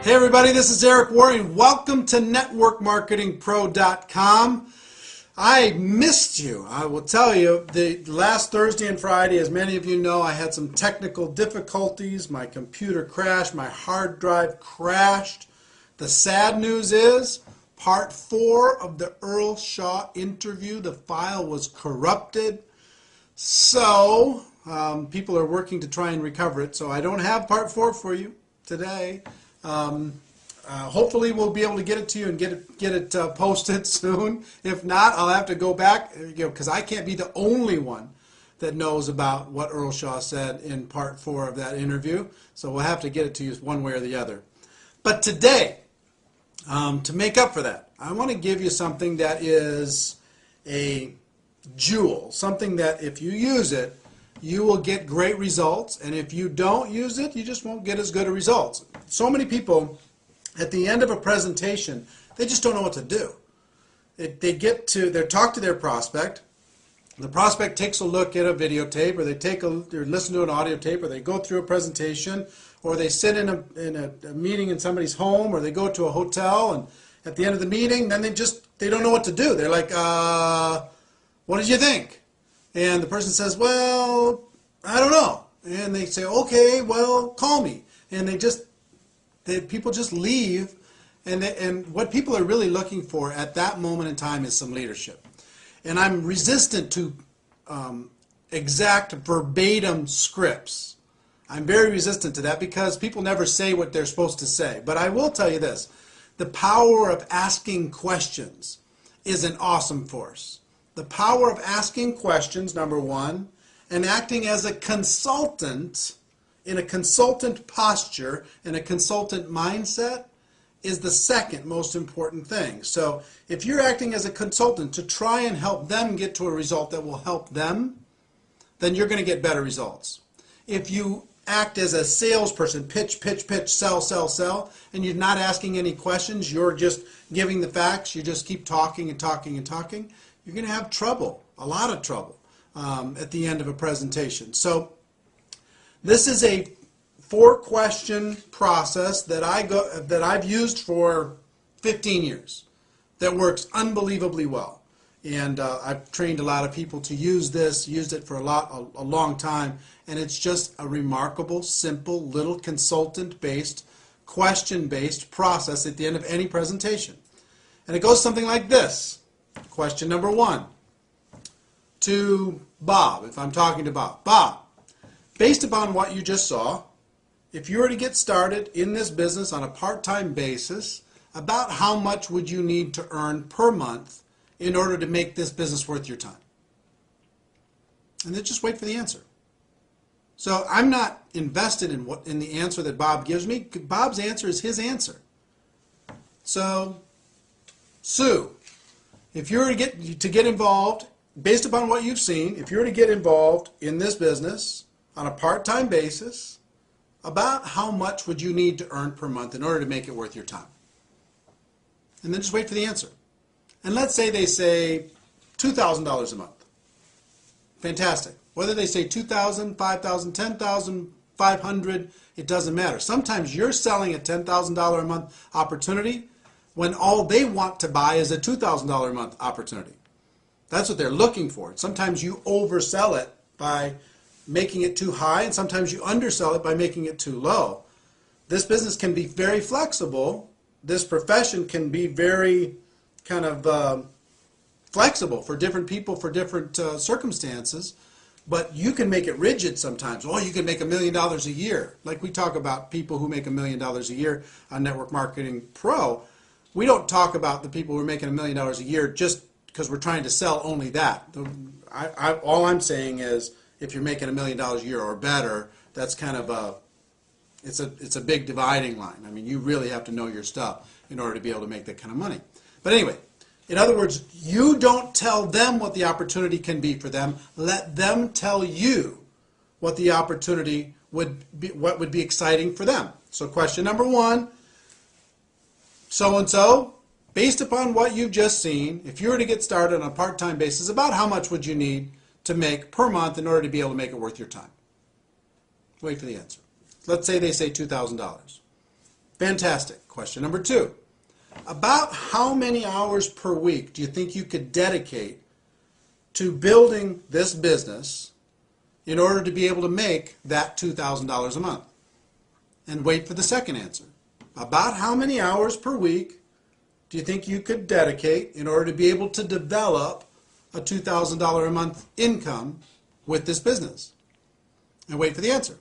Hey everybody, this is Eric Warren. Welcome to networkmarketingpro.com. I missed you. I will tell you, the last Thursday and Friday, as many of you know, I had some technical difficulties. My computer crashed, my hard drive crashed. The sad news is, part 4 of the Earl Shaw interview, the file was corrupted. So, people are working to try and recover it. So I don't have part 4 for you today. Hopefully we'll be able to get it to you and get it posted soon. If not, I'll have to go back, because I can't be the only one that knows about what Earl Shaw said in part 4 of that interview. So we'll have to get it to you one way or the other. But today, to make up for that, I want to give you something that is a jewel, something that if you use it, you will get great results, and if you don't use it, you just won't get as good a results. So many people, at the end of a presentation, they just don't know what to do. They talk to their prospect. The prospect takes a look at a videotape, or they listen to an audio tape, or they go through a presentation, or they sit in a meeting in somebody's home, or they go to a hotel, and at the end of the meeting, then they don't know what to do. They're like, what did you think? And the person says, well, I don't know. And they say, okay, well, call me. And people just leave. And what people are really looking for at that moment in time is some leadership. And I'm resistant to exact verbatim scripts. I'm very resistant to that because people never say what they're supposed to say. But I will tell you this. The power of asking questions is an awesome force. The power of asking questions, number one, and acting as a consultant in a consultant posture, in a consultant mindset, is the second most important thing. So if you're acting as a consultant to try and help them get to a result that will help them, then you're going to get better results. If you act as a salesperson, pitch, sell, sell, and you're not asking any questions, you're just giving the facts, you just keep talking and talking and talking, you're going to have trouble, a lot of trouble, at the end of a presentation. So this is a 4-question process that I've used for 15 years that works unbelievably well. And I've trained a lot of people to use this, used it for a long time, and it's just a remarkable, simple, little consultant-based, question-based process at the end of any presentation. And it goes something like this. Question number 1 to Bob, if I'm talking to Bob. Bob, based upon what you just saw, if you were to get started in this business on a part-time basis, about how much would you need to earn per month in order to make this business worth your time? And then just wait for the answer. So I'm not invested in the answer that Bob gives me. Bob's answer is his answer. So, Sue, if you were to get involved, based upon what you've seen, if you were to get involved in this business on a part-time basis, about how much would you need to earn per month in order to make it worth your time? And then just wait for the answer. And let's say they say $2,000 a month. Fantastic. Whether they say $2,000, $5,000, $10,000, $500, it doesn't matter. Sometimes you're selling a $10,000 a month opportunity when all they want to buy is a $2,000 a month opportunity. That's what they're looking for. Sometimes you oversell it by making it too high, and sometimes you undersell it by making it too low. This business can be very flexible. This profession can be very kind of flexible for different people, for different circumstances, but you can make it rigid sometimes. Oh, you can make $1 million a year. Like we talk about people who make $1 million a year on Network Marketing Pro. We don't talk about the people who are making $1 million a year just because we're trying to sell only that. All I'm saying is if you're making $1 million a year or better, that's kind of it's a big dividing line. I mean, you really have to know your stuff in order to be able to make that kind of money. But anyway, in other words, you don't tell them what the opportunity can be for them. Let them tell you what the opportunity would be, what would be exciting for them. So question number 1. So-and-so, based upon what you've just seen, if you were to get started on a part-time basis, about how much would you need to make per month in order to be able to make it worth your time? Wait for the answer. Let's say they say $2,000. Fantastic. Question number 2. About how many hours per week do you think you could dedicate to building this business in order to be able to make that $2,000 a month? And wait for the second answer. About how many hours per week do you think you could dedicate in order to be able to develop a $2,000 a month income with this business? And wait for the answer.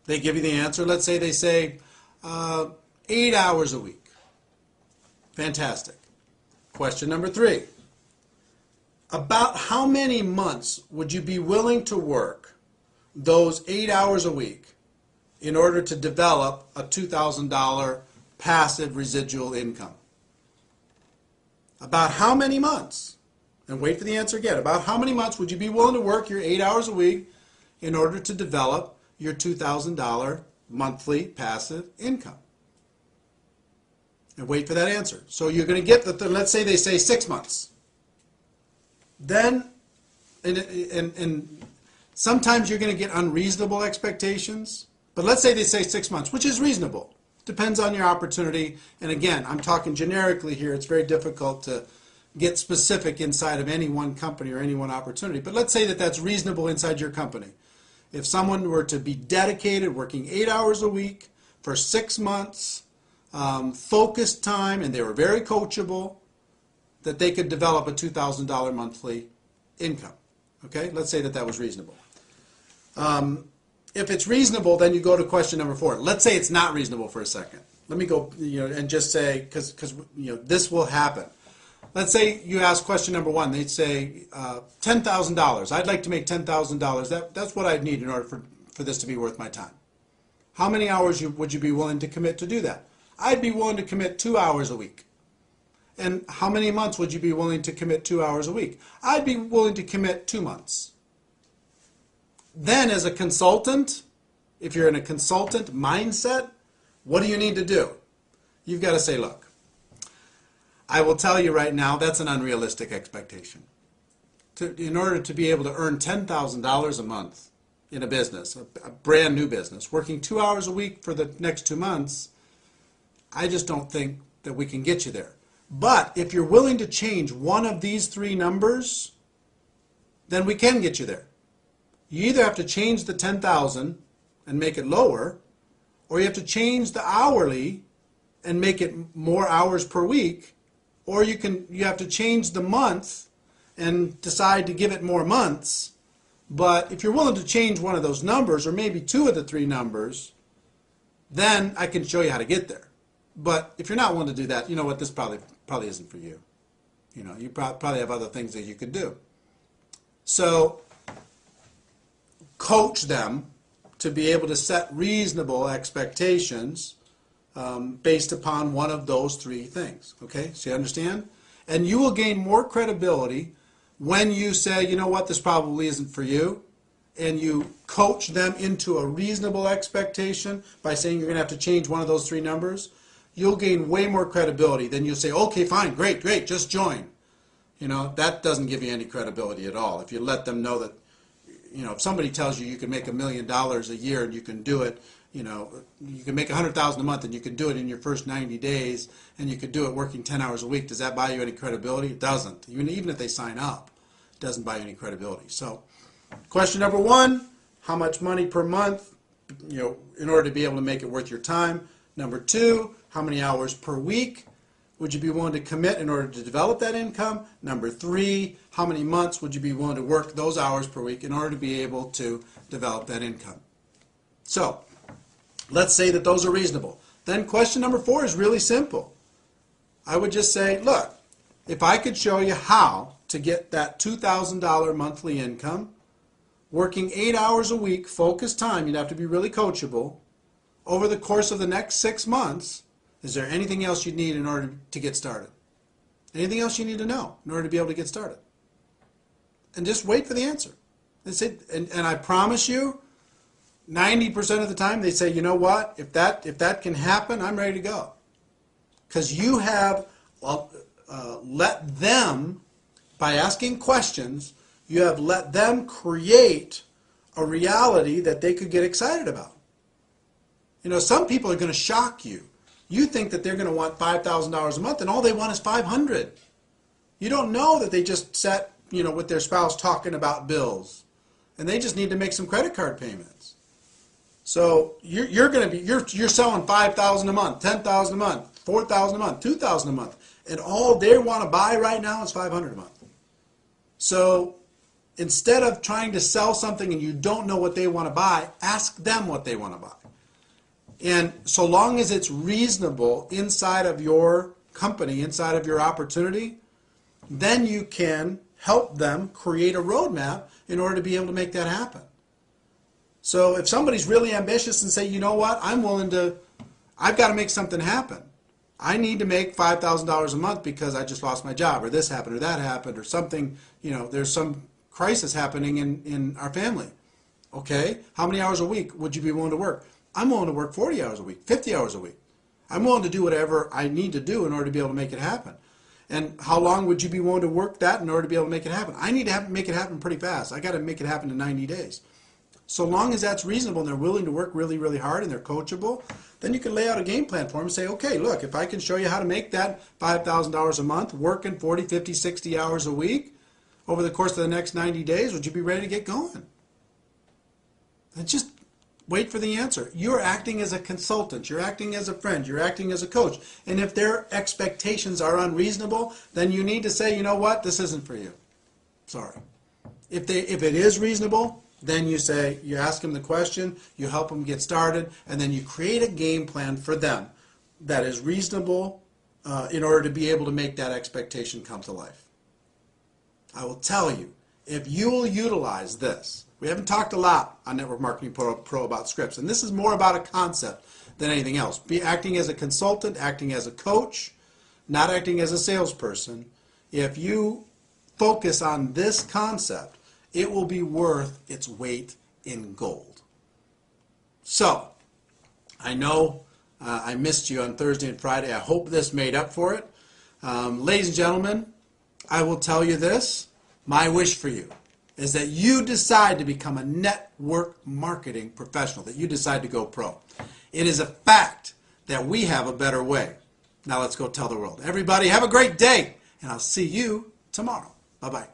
They give you the answer. Let's say they say 8 hours a week. Fantastic. Question number 3. About how many months would you be willing to work those 8 hours a week in order to develop a $2,000 passive residual income? About how many months? And wait for the answer again. About how many months would you be willing to work your 8 hours a week in order to develop your $2,000 monthly passive income? And wait for that answer. So you're going to get let's say they say 6 months. Then, and sometimes you're going to get unreasonable expectations. But let's say they say 6 months, which is reasonable. Depends on your opportunity. And again, I'm talking generically here. It's very difficult to get specific inside of any one company or any one opportunity. But let's say that that's reasonable inside your company. If someone were to be dedicated, working 8 hours a week for 6 months, focused time, and they were very coachable, that they could develop a $2,000 monthly income. Okay, let's say that that was reasonable. If it's reasonable, then you go to question number 4. Let's say it's not reasonable for a second. Let me go, and just say, because this will happen. Let's say you ask question number 1. They'd say $10,000. I'd like to make $10,000. That's what I'd need in order for this to be worth my time. How many hours would you be willing to commit to do that? I'd be willing to commit 2 hours a week. And how many months would you be willing to commit 2 hours a week? I'd be willing to commit 2 months. Then as a consultant, if you're in a consultant mindset, what do you need to do? You've got to say, look, I will tell you right now, that's an unrealistic expectation. In order to be able to earn $10,000 a month in a business, a brand new business, working 2 hours a week for the next 2 months, I just don't think that we can get you there. But if you're willing to change one of these 3 numbers, then we can get you there. You either have to change the 10,000 and make it lower, or you have to change the hourly and make it more hours per week, or you have to change the month and decide to give it more months. But if you're willing to change one of those numbers, or maybe 2 of the 3 numbers, then I can show you how to get there. But if you're not willing to do that, you know what, this probably isn't for you. You probably have other things that you could do. So coach them to be able to set reasonable expectations based upon one of those 3 things. Okay, so you understand? And you will gain more credibility when you say, you know what, this probably isn't for you, and you coach them into a reasonable expectation by saying you're going to have to change one of those 3 numbers. You'll gain way more credibility than you'll say, okay, fine, great, just join. That doesn't give you any credibility at all. If you let them know that, if somebody tells you can make $1 million a year and you can do it, you can make $100,000 a month and you can do it in your first 90 days and you could do it working 10 hours a week, does that buy you any credibility? It doesn't. Even if they sign up, it doesn't buy you any credibility. So question number 1, how much money per month, in order to be able to make it worth your time? Number 2, how many hours per week would you be willing to commit in order to develop that income? Number 3, how many months would you be willing to work those hours per week in order to be able to develop that income? So let's say that those are reasonable. Then question number 4 is really simple. I would just say, look, if I could show you how to get that $2,000 monthly income, working 8 hours a week, focused time, you'd have to be really coachable, over the course of the next 6 months, is there anything else you need in order to get started? Anything else you need to know in order to be able to get started? And just wait for the answer. And I promise you, 90% of the time they say, you know what, if that can happen, I'm ready to go. Because you have let them, by asking questions, you have let them create a reality that they could get excited about. You know, some people are going to shock you. You think that they're going to want $5,000 a month, and all they want is $500. You don't know that they just sat, you know, with their spouse talking about bills, and they just need to make some credit card payments. So you're going to be you're selling $5,000 a month, $10,000 a month, $4,000 a month, $2,000 a month, and all they want to buy right now is $500 a month. So instead of trying to sell something and you don't know what they want to buy, ask them what they want to buy. And so long as it's reasonable inside of your company, inside of your opportunity, then you can help them create a roadmap in order to be able to make that happen. So if somebody's really ambitious and say, you know what, I've got to make something happen. I need to make $5,000 a month because I just lost my job, or this happened, or that happened, or something, you know, there's some crisis happening in our family. Okay, how many hours a week would you be willing to work? I'm willing to work 40 hours a week, 50 hours a week. I'm willing to do whatever I need to do in order to be able to make it happen. And how long would you be willing to work that in order to be able to make it happen? I need to make it happen pretty fast. I got to make it happen in 90 days. So long as that's reasonable and they're willing to work really, really hard and they're coachable, then you can lay out a game plan for them and say, okay, look, if I can show you how to make that $5,000 a month, working 40, 50, 60 hours a week over the course of the next 90 days, would you be ready to get going? And just wait for the answer. You're acting as a consultant. You're acting as a friend. You're acting as a coach. And if their expectations are unreasonable, then you need to say, you know what, this isn't for you. Sorry. If it is reasonable, then you say, you ask them the question, you help them get started, and then you create a game plan for them that is reasonable in order to be able to make that expectation come to life. I will tell you, if you will utilize this, we haven't talked a lot on Network Marketing Pro about scripts, and this is more about a concept than anything else. Be acting as a consultant, acting as a coach, not acting as a salesperson. If you focus on this concept, it will be worth its weight in gold. So, I know I missed you on Thursday and Friday. I hope this made up for it. Ladies and gentlemen, I will tell you this. My wish for you is that you decide to become a network marketing professional, that you decide to go pro. It is a fact that we have a better way. Now let's go tell the world. Everybody have a great day, and I'll see you tomorrow. Bye-bye.